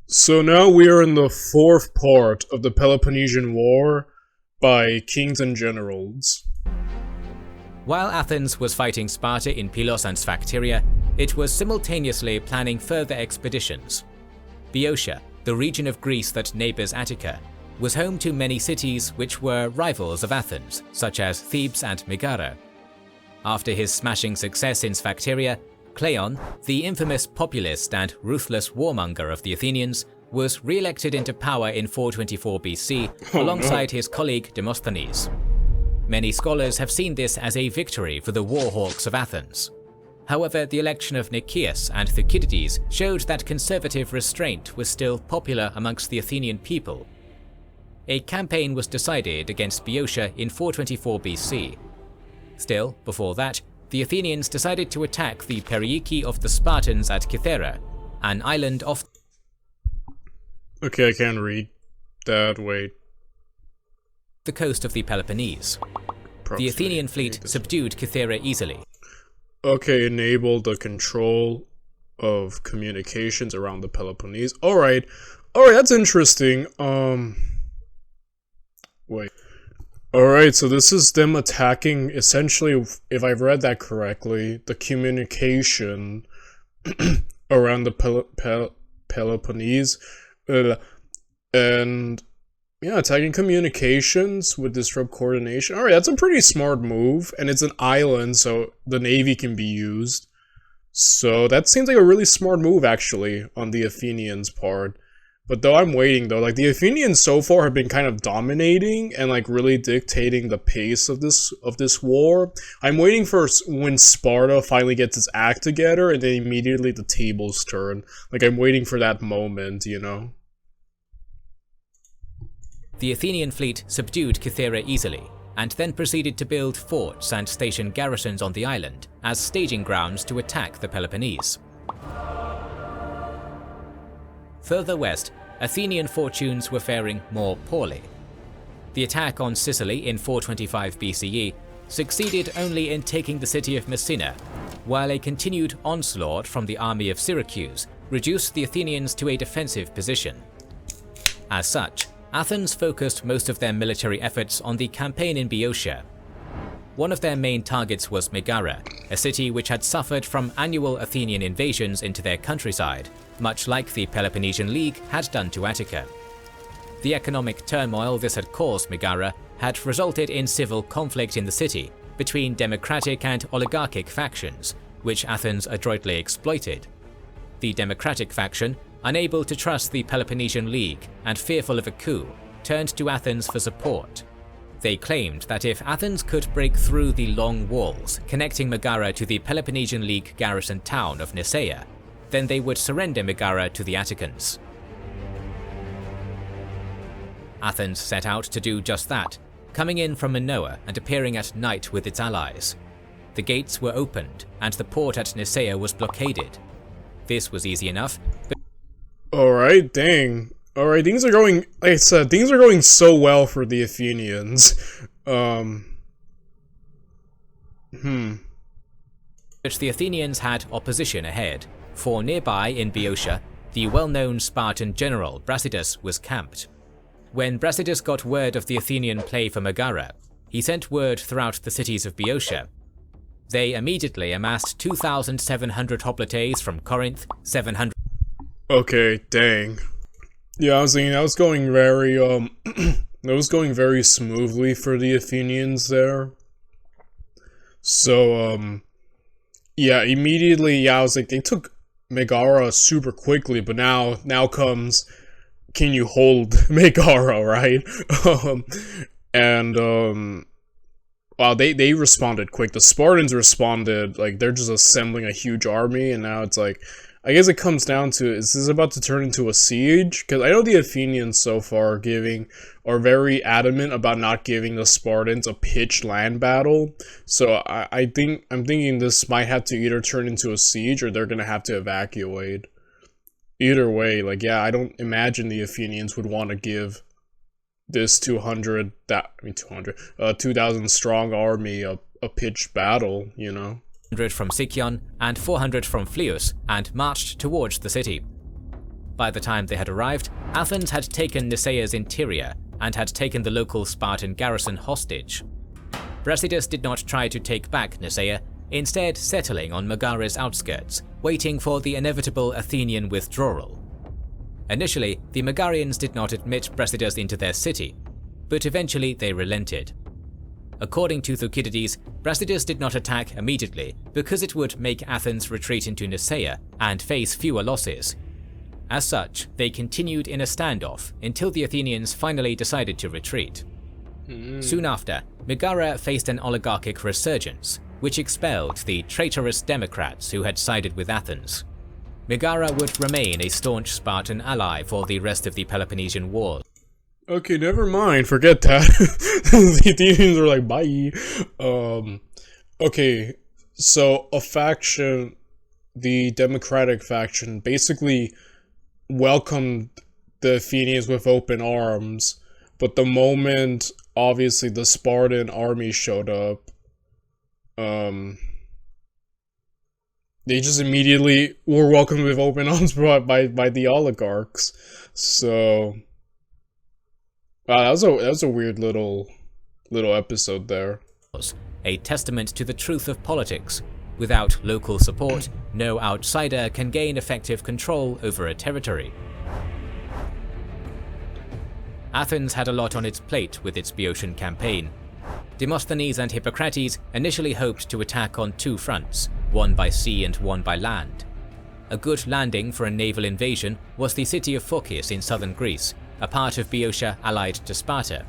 So now we are in the fourth part of the Peloponnesian War by kings and generals. While Athens was fighting Sparta in Pylos and Sphacteria, it was simultaneously planning further expeditions. Boeotia, the region of Greece that neighbours Attica, was home to many cities which were rivals of Athens, such as Thebes and Megara. After his smashing success in Sphacteria, Cleon, the infamous populist and ruthless warmonger of the Athenians, was re-elected into power in 424 BC alongside his colleague Demosthenes. Many scholars have seen this as a victory for the warhawks of Athens. However, the election of Nicias and Thucydides showed that conservative restraint was still popular amongst the Athenian people. A campaign was decided against Boeotia in 424 BC. Still, before that, the Athenians decided to attack the Perioeci of the Spartans at Kythera, an island off. Okay, I can't read that. Wait. The coast of the Peloponnese. The Athenian fleet subdued Kythera easily. Okay, enable the control of communications around the Peloponnese. Alright, that's interesting. Wait. Alright, so this is them attacking, essentially, if I've read that correctly, the communication around the Peloponnese. And yeah, attacking communications would disrupt coordination. Alright, that's a pretty smart move, and it's an island, so the navy can be used. So that seems like a really smart move, actually, on the Athenians' part. But though I'm waiting, though, like, the Athenians so far have been kind of dominating and, like, really dictating the pace of this war. I'm waiting for when Sparta finally gets its act together, and then immediately the tables turn. Like, I'm waiting for that moment, you know? The Athenian fleet subdued Kythera easily, and then proceeded to build forts and station garrisons on the island as staging grounds to attack the Peloponnese. Further west, Athenian fortunes were faring more poorly. The attack on Sicily in 425 BCE succeeded only in taking the city of Messina, while a continued onslaught from the army of Syracuse reduced the Athenians to a defensive position. As such, Athens focused most of their military efforts on the campaign in Boeotia. One of their main targets was Megara, a city which had suffered from annual Athenian invasions into their countryside, much like the Peloponnesian League had done to Attica. The economic turmoil this had caused Megara had resulted in civil conflict in the city between democratic and oligarchic factions, which Athens adroitly exploited. The democratic faction, unable to trust the Peloponnesian League and fearful of a coup, turned to Athens for support. They claimed that if Athens could break through the long walls connecting Megara to the Peloponnesian League garrison town of Nisaea, then they would surrender Megara to the Atticans. Athens set out to do just that, coming in from Minoa and appearing at night with its allies. The gates were opened, and the port at Nisaea was blockaded. This was easy enough, but Alright, dang. Alright, things are going, like I said, things are going so well for the Athenians. But the Athenians had opposition ahead, for nearby in Boeotia, the well-known Spartan general Brasidas was camped. When Brasidas got word of the Athenian play for Megara, he sent word throughout the cities of Boeotia. They immediately amassed 2,700 hoplites from Corinth, 700. Okay, dang. Yeah, I was thinking that was going very, that was going very smoothly for the Athenians there. So, yeah, immediately, yeah, I was like, they took Megara super quickly, but now comes, can you hold Megara, right? Wow, they responded quick. The Spartans responded, like, they're just assembling a huge army, and now it's like, I guess it comes down to, is this about to turn into a siege? Because I know the Athenians so far are very adamant about not giving the Spartans a pitched land battle. So I'm thinking this might have to either turn into a siege or they're going to have to evacuate. Either way, like, yeah, I don't imagine the Athenians would want to give this 2,000 strong army a pitched battle, you know? 100 from Sicyon and 400 from Phlius and marched towards the city. By the time they had arrived, Athens had taken Nicaea's interior and had taken the local Spartan garrison hostage. Brasidas did not try to take back Nicaea, instead settling on Megara's outskirts, waiting for the inevitable Athenian withdrawal. Initially, the Megarians did not admit Brasidas into their city, but eventually they relented. According to Thucydides, Brasidas did not attack immediately because it would make Athens retreat into Nicaea and face fewer losses. As such, they continued in a standoff until the Athenians finally decided to retreat. Soon after, Megara faced an oligarchic resurgence, which expelled the traitorous Democrats who had sided with Athens. Megara would remain a staunch Spartan ally for the rest of the Peloponnesian War. Okay, never mind. Forget that. The Athenians are like, bye. Okay, so a faction, the Democratic faction, basically welcomed the Athenians with open arms, but the moment, obviously, the Spartan army showed up, they just immediately were welcomed with open arms by the oligarchs. So, wow, that was a weird little episode there. A testament to the truth of politics. Without local support, no outsider can gain effective control over a territory. Athens had a lot on its plate with its Boeotian campaign. Demosthenes and Hippocrates initially hoped to attack on two fronts, one by sea and one by land. A good landing for a naval invasion was the city of Phocis in southern Greece, a part of Boeotia allied to Sparta.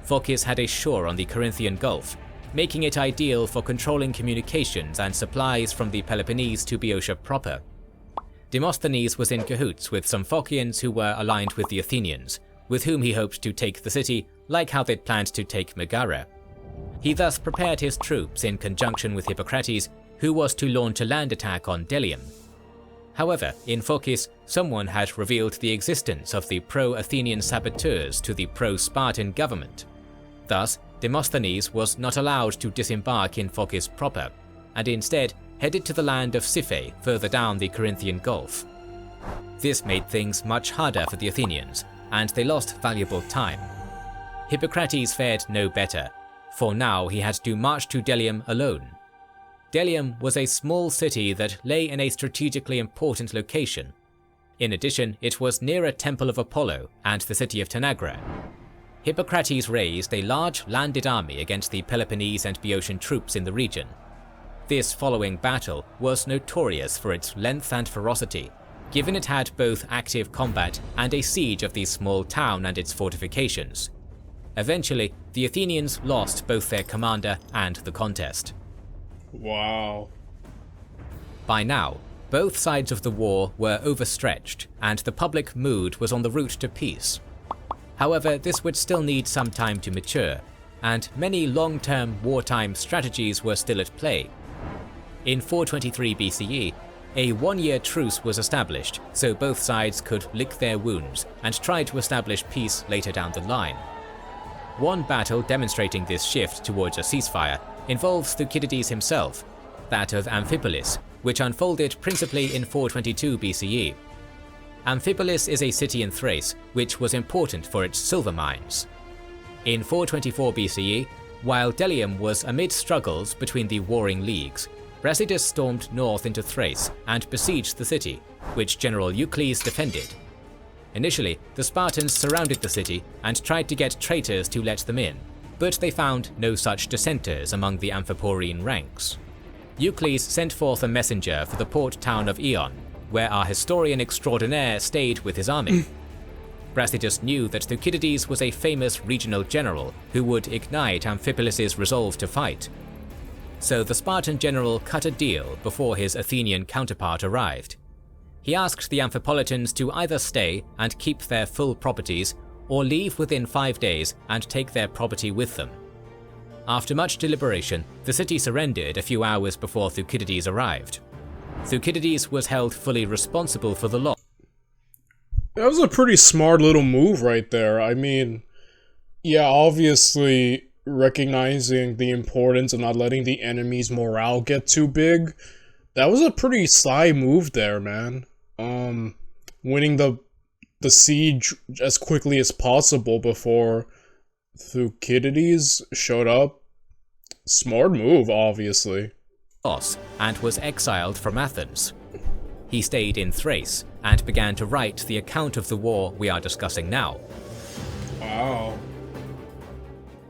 Phocis had a shore on the Corinthian Gulf, making it ideal for controlling communications and supplies from the Peloponnese to Boeotia proper. Demosthenes was in cahoots with some Phocians who were aligned with the Athenians, with whom he hoped to take the city like how they'd planned to take Megara. He thus prepared his troops in conjunction with Hippocrates, who was to launch a land attack on Delium. However, in Phocis, someone had revealed the existence of the pro-Athenian saboteurs to the pro-Spartan government. Thus, Demosthenes was not allowed to disembark in Phocis proper, and instead headed to the land of Siphae further down the Corinthian Gulf. This made things much harder for the Athenians, and they lost valuable time. Hippocrates fared no better, for now he had to march to Delium alone. Delium was a small city that lay in a strategically important location. In addition, it was near a temple of Apollo and the city of Tanagra. Hippocrates raised a large landed army against the Peloponnese and Boeotian troops in the region. This following battle was notorious for its length and ferocity, given it had both active combat and a siege of the small town and its fortifications. Eventually, the Athenians lost both their commander and the contest. Wow. By now, both sides of the war were overstretched, and the public mood was on the route to peace. However, this would still need some time to mature, and many long-term wartime strategies were still at play. In 423 BCE, a one-year truce was established so both sides could lick their wounds and try to establish peace later down the line. One battle demonstrating this shift towards a ceasefire involves Thucydides himself, that of Amphipolis, which unfolded principally in 422 BCE. Amphipolis is a city in Thrace which was important for its silver mines. In 424 BCE, while Delium was amid struggles between the warring leagues, Brasidas stormed north into Thrace and besieged the city, which General Eucles defended. Initially, the Spartans surrounded the city and tried to get traitors to let them in, but they found no such dissenters among the Amphiporine ranks. Eucles sent forth a messenger for the port town of Eion, where our historian extraordinaire stayed with his army. Brasidas knew that Thucydides was a famous regional general who would ignite Amphipolis' resolve to fight. So the Spartan general cut a deal before his Athenian counterpart arrived. He asked the Amphipolitans to either stay and keep their full properties, or leave within 5 days and take their property with them. After much deliberation, the city surrendered a few hours before Thucydides arrived. Thucydides was held fully responsible for the loss. That was a pretty smart little move right there. I mean, yeah, obviously recognizing the importance of not letting the enemy's morale get too big. That was a pretty sly move there, man. winning the siege as quickly as possible before Thucydides showed up. Smart move, obviously. And was exiled from Athens. He stayed in Thrace and began to write the account of the war we are discussing now. Wow.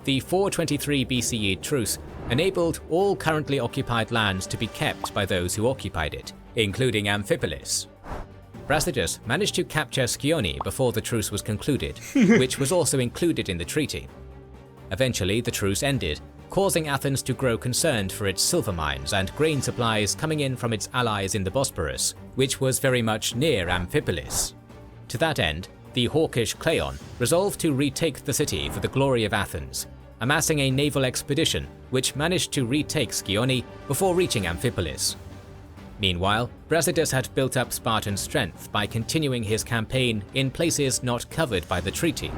The 423 BCE truce enabled all currently occupied lands to be kept by those who occupied it, including Amphipolis. Brasidas managed to capture Scione before the truce was concluded, which was also included in the treaty. Eventually, the truce ended, causing Athens to grow concerned for its silver mines and grain supplies coming in from its allies in the Bosporus, which was very much near Amphipolis. To that end, the hawkish Cleon resolved to retake the city for the glory of Athens, amassing a naval expedition which managed to retake Scione before reaching Amphipolis. Meanwhile, Brasidas had built up Spartan strength by continuing his campaign in places not covered by the treaty.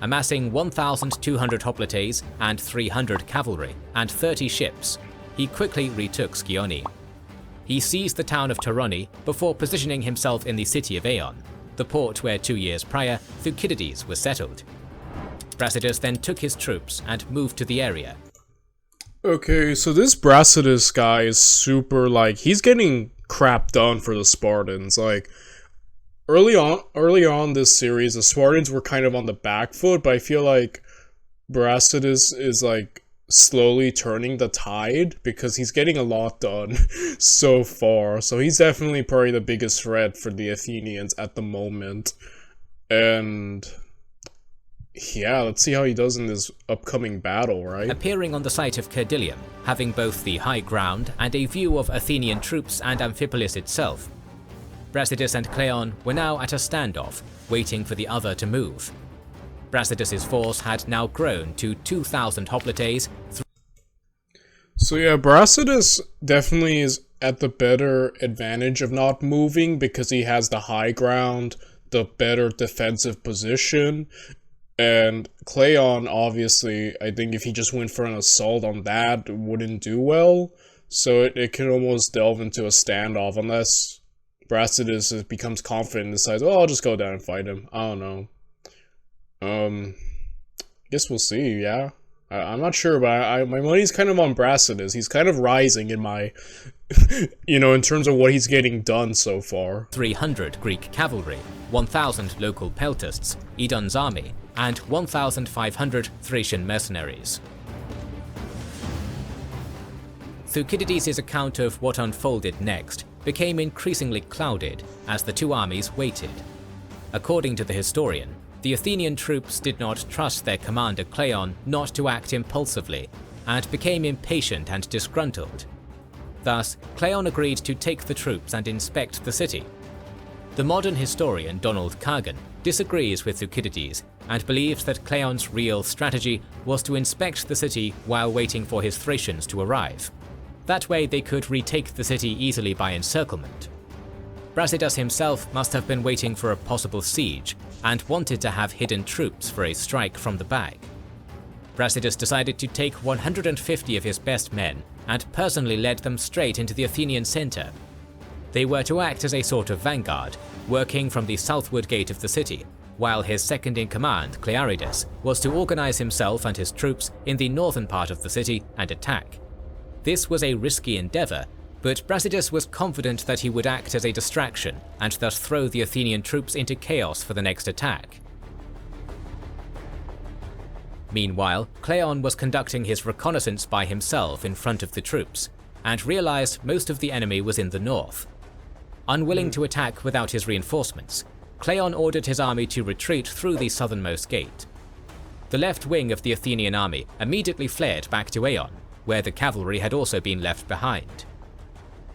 Amassing 1,200 hoplites and 300 cavalry and 30 ships, he quickly retook Scione. He seized the town of Toroni before positioning himself in the city of Eion, the port where 2 years prior Thucydides was settled. Brasidas then took his troops and moved to the area. Okay, so this Brasidas guy is super, like, he's getting crap done for the Spartans. Like, early on this series, the Spartans were kind of on the back foot, but I feel like Brasidas is, like, slowly turning the tide because he's getting a lot done so far. So he's definitely probably the biggest threat for the Athenians at the moment. And yeah, let's see how he does in this upcoming battle, right? Appearing on the site of Cerdilium, having both the high ground and a view of Athenian troops and Amphipolis itself, Brasidas and Cleon were now at a standoff, waiting for the other to move. Brasidas' force had now grown to 2,000 hoplites. So yeah, Brasidas definitely is at the better advantage of not moving because he has the high ground, the better defensive position. And Cleon, obviously, I think if he just went for an assault on that, wouldn't do well. So it can almost delve into a standoff unless Brasidas becomes confident and decides, oh, I'll just go down and fight him. I don't know. Guess we'll see, yeah. I'm not sure, but my money's kind of on Brasidas. He's kind of rising in my, in terms of what he's getting done so far. 300 Greek cavalry, 1,000 local peltasts, Edon's army, and 1,500 Thracian mercenaries. Thucydides' account of what unfolded next became increasingly clouded as the two armies waited. According to the historian, the Athenian troops did not trust their commander Cleon not to act impulsively, and became impatient and disgruntled. Thus, Cleon agreed to take the troops and inspect the city. The modern historian Donald Kagan disagrees with Thucydides and believes that Cleon's real strategy was to inspect the city while waiting for his Thracians to arrive. That way they could retake the city easily by encirclement. Brasidas himself must have been waiting for a possible siege and wanted to have hidden troops for a strike from the back. Brasidas decided to take 150 of his best men and personally led them straight into the Athenian center. They were to act as a sort of vanguard, working from the southward gate of the city, while his second-in-command, Clearidas, was to organize himself and his troops in the northern part of the city and attack. This was a risky endeavor, but Brasidas was confident that he would act as a distraction and thus throw the Athenian troops into chaos for the next attack. Meanwhile, Cleon was conducting his reconnaissance by himself in front of the troops, and realized most of the enemy was in the north. Unwilling to attack without his reinforcements, Cleon ordered his army to retreat through the southernmost gate. The left wing of the Athenian army immediately fled back to Eion, where the cavalry had also been left behind.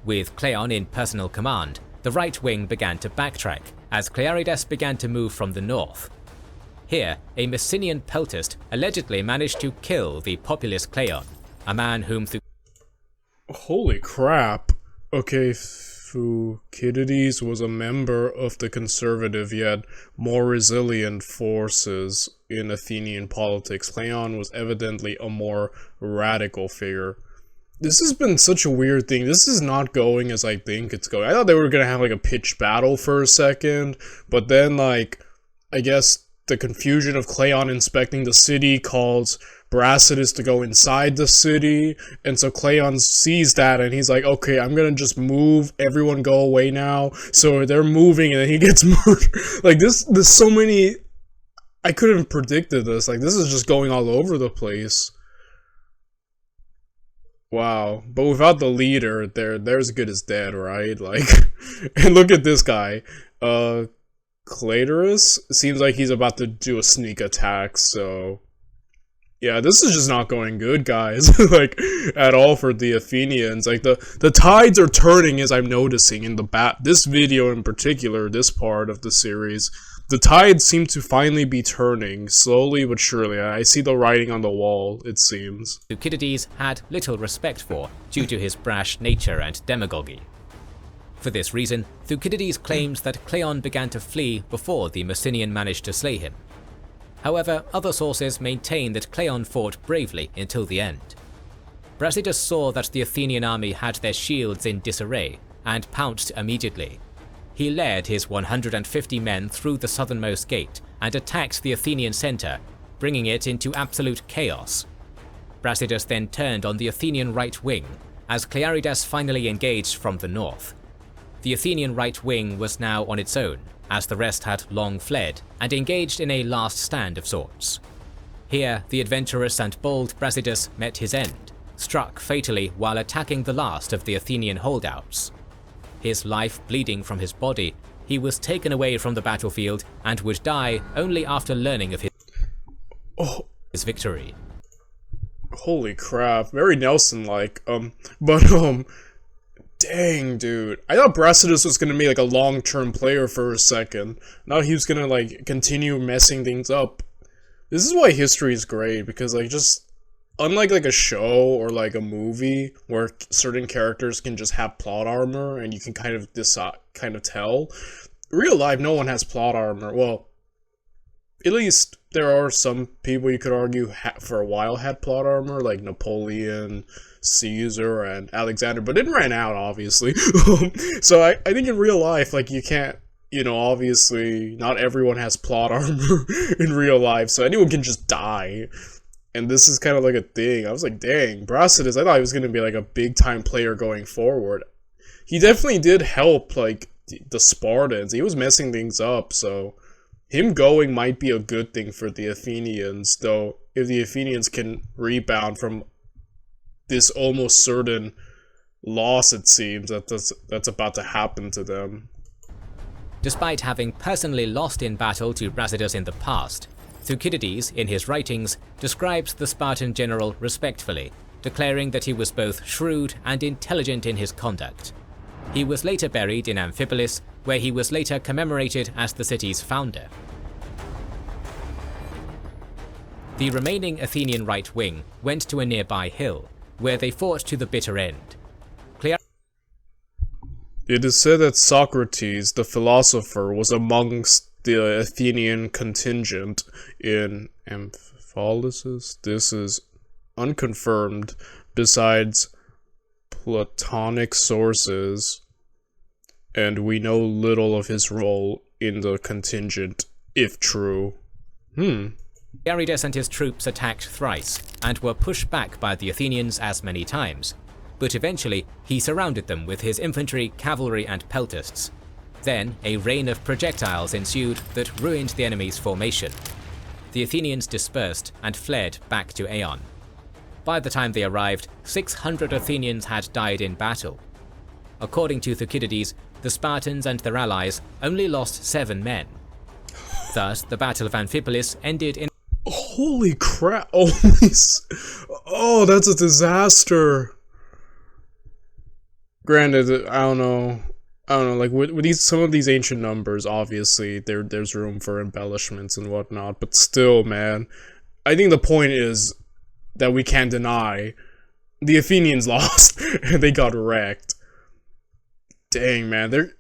With Cleon in personal command, the right wing began to backtrack as Clearidas began to move from the north. Here, a Messenian peltast allegedly managed to kill the populous Cleon, a man whom Holy crap. Okay, Thucydides was a member of the conservative yet more resilient forces in Athenian politics. Cleon was evidently a more radical figure. This has been such a weird thing. This is not going as I think it's going. I thought they were gonna have like a pitched battle for a second, but then like, I guess the confusion of Cleon inspecting the city calls Brasidas to go inside the city, and so Cleon sees that and he's like, okay, I'm gonna just move, everyone go away now. So they're moving and then he gets murdered. Like there's so many, I couldn't have predicted this. Like this is just going all over the place. Wow, but without the leader, they're as good as dead, right? Like, and look at this guy. Claterus seems like he's about to do a sneak attack, so yeah, this is just not going good, guys. Like, at all for the Athenians. Like, the tides are turning, as I'm noticing in this video in particular, this part of the series. The tides seem to finally be turning, slowly but surely. I see the writing on the wall, it seems. Thucydides had little respect for, due to his brash nature and demagogy. For this reason, Thucydides claims that Cleon began to flee before the Messenian managed to slay him. However, other sources maintain that Cleon fought bravely until the end. Brasidas saw that the Athenian army had their shields in disarray, and pounced immediately. He led his 150 men through the southernmost gate, and attacked the Athenian centre, bringing it into absolute chaos. Brasidas then turned on the Athenian right wing, as Clearidas finally engaged from the north. The Athenian right wing was now on its own, as the rest had long fled, and engaged in a last stand of sorts. Here, the adventurous and bold Brasidas met his end, struck fatally while attacking the last of the Athenian holdouts. His life bleeding from his body, he was taken away from the battlefield and would die only after learning of his victory. Holy crap, very Nelson-like. Dang, dude. I thought Brasidas was gonna be like a long-term player for a second. Now he was gonna like continue messing things up. This is why history is great, because like just unlike like a show or like a movie where certain characters can just have plot armor and you can kind of tell. Real life, no one has plot armor. Well, at least there are some people you could argue for a while had plot armor, like Napoleon, Caesar, and Alexander, but it ran out, obviously. So I think in real life, like, you can't, you know, obviously, not everyone has plot armor in real life, so anyone can just die. And this is kind of like a thing. I was like, dang, Brasidas, I thought he was going to be like a big-time player going forward. He definitely did help, like, the Spartans. He was messing things up, so him going might be a good thing for the Athenians, though if the Athenians can rebound from this almost certain loss, it seems, that's about to happen to them. Despite having personally lost in battle to Brasidas in the past, Thucydides, in his writings, describes the Spartan general respectfully, declaring that he was both shrewd and intelligent in his conduct. He was later buried in Amphipolis, where he was later commemorated as the city's founder. The remaining Athenian right wing went to a nearby hill, where they fought to the bitter end. It is said that Socrates, the philosopher, was amongst the Athenian contingent in Amphipolis. This is unconfirmed, besides Platonic sources, and we know little of his role in the contingent, if true. Clearidas and his troops attacked thrice, and were pushed back by the Athenians as many times, but eventually he surrounded them with his infantry, cavalry, and peltasts. Then a rain of projectiles ensued that ruined the enemy's formation. The Athenians dispersed and fled back to Aeon. By the time they arrived, 600 Athenians had died in battle. According to Thucydides, the Spartans and their allies only lost 7 men. Thus, the Battle of Amphipolis ended in... Holy crap! Oh, that's a disaster! Granted, I don't know, like, with some of these ancient numbers, obviously, there's room for embellishments and whatnot, but still, man, I think the point is that we can't deny the Athenians lost, and they got wrecked. Dang, man,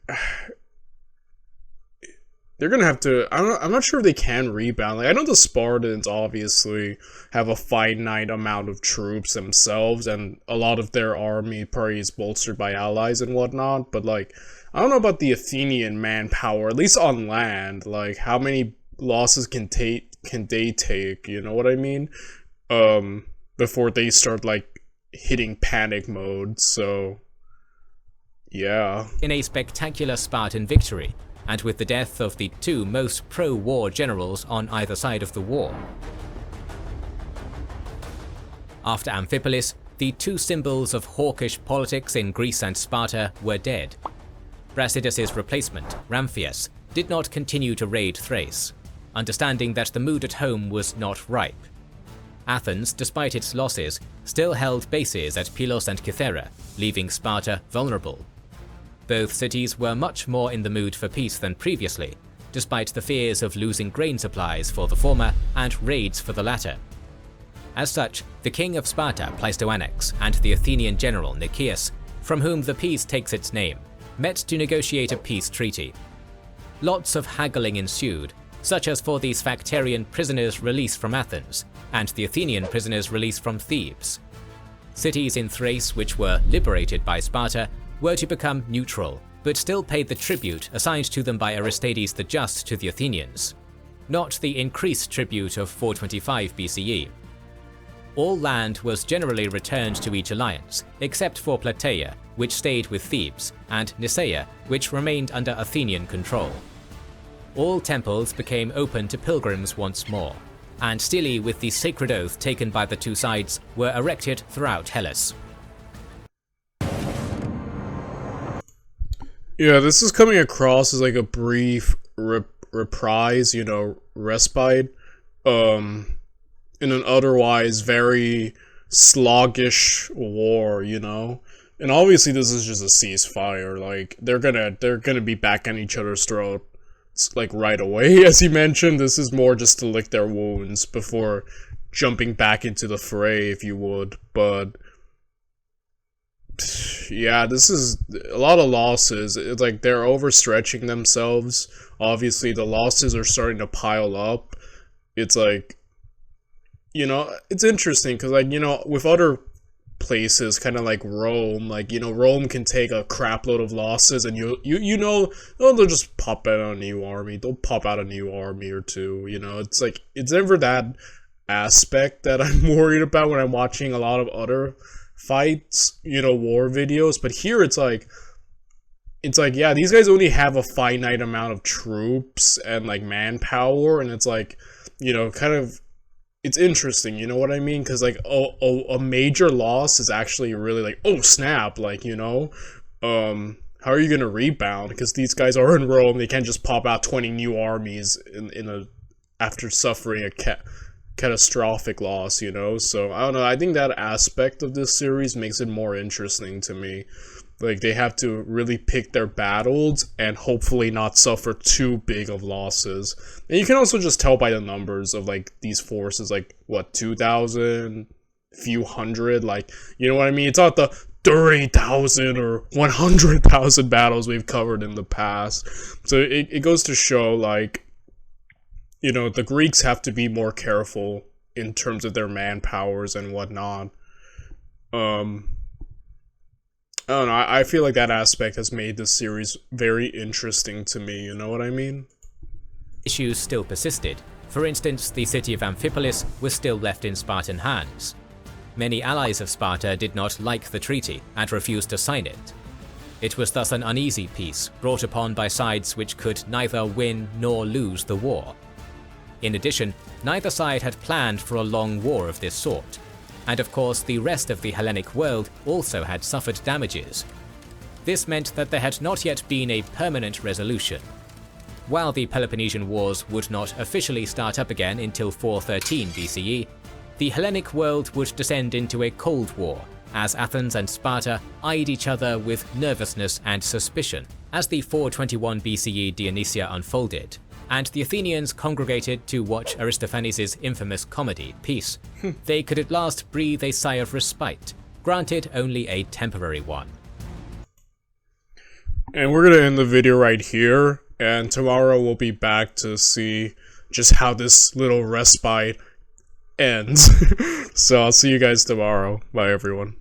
they're gonna have to. I'm not sure if they can rebound. Like, I know the Spartans obviously have a finite amount of troops themselves, and a lot of their army probably is bolstered by allies and whatnot. But like, I don't know about the Athenian manpower, at least on land. Like, how many losses can they take? You know what I mean? Before they start like hitting panic mode. So, yeah. In a spectacular Spartan victory, and with the death of the two most pro-war generals on either side of the war. After Amphipolis, the two symbols of hawkish politics in Greece and Sparta were dead. Brasidas' replacement, Ramphias, did not continue to raid Thrace, understanding that the mood at home was not ripe. Athens, despite its losses, still held bases at Pylos and Kythera, leaving Sparta vulnerable. Both cities were much more in the mood for peace than previously, despite the fears of losing grain supplies for the former and raids for the latter. As such, the king of Sparta, Pleistoanax, and the Athenian general Nicias, from whom the peace takes its name, met to negotiate a peace treaty. Lots of haggling ensued, such as for the Sphacterian prisoners' release from Athens, and the Athenian prisoners' release from Thebes. Cities in Thrace which were liberated by Sparta were to become neutral, but still paid the tribute assigned to them by Aristides the Just to the Athenians, not the increased tribute of 425 BCE. All land was generally returned to each alliance, except for Plataea, which stayed with Thebes, and Nisaea, which remained under Athenian control. All temples became open to pilgrims once more, and stelae with the sacred oath taken by the two sides were erected throughout Hellas. Yeah, this is coming across as like a brief reprise, respite, in an otherwise very sluggish war, And obviously this is just a ceasefire, like, they're gonna be back on each other's throat, like, right away, as you mentioned. This is more just to lick their wounds before jumping back into the fray, if you would, but yeah, this is a lot of losses. It's like they're overstretching themselves. Obviously, the losses are starting to pile up. It's like, it's interesting because, like, with other places, kind of like Rome, like, Rome can take a crap load of losses, and they'll just pop out a new army. They'll pop out a new army or two. It's like, it's never that aspect that I'm worried about when I'm watching a lot of other fights, war videos. But here it's like, yeah, these guys only have a finite amount of troops and like manpower, and it's like, kind of, it's interesting, you know what I mean? Because like, a major loss is actually really like, oh snap, like, how are you gonna rebound? Because these guys are in Rome, they can't just pop out 20 new armies after suffering a catastrophic loss, So I don't know, I think that aspect of this series makes it more interesting to me. Like, they have to really pick their battles and hopefully not suffer too big of losses. And you can also just tell by the numbers of like these forces, like what, 2,000, few hundred, like, you know what I mean? It's not the 30,000 or 100,000 battles we've covered in the past. So it goes to show, like, the Greeks have to be more careful in terms of their manpowers and whatnot. I don't know, I feel like that aspect has made this series very interesting to me, you know what I mean? Issues still persisted. For instance, the city of Amphipolis was still left in Spartan hands. Many allies of Sparta did not like the treaty and refused to sign it. It was thus an uneasy peace, brought upon by sides which could neither win nor lose the war. In addition, neither side had planned for a long war of this sort, and of course the rest of the Hellenic world also had suffered damages. This meant that there had not yet been a permanent resolution. While the Peloponnesian Wars would not officially start up again until 413 BCE, the Hellenic world would descend into a Cold War, as Athens and Sparta eyed each other with nervousness and suspicion as the 421 BCE Dionysia unfolded, and the Athenians congregated to watch Aristophanes' infamous comedy, Peace. They could at last breathe a sigh of respite, granted only a temporary one. And we're gonna end the video right here. and tomorrow we'll be back to see just how this little respite ends. So I'll see you guys tomorrow. Bye, everyone.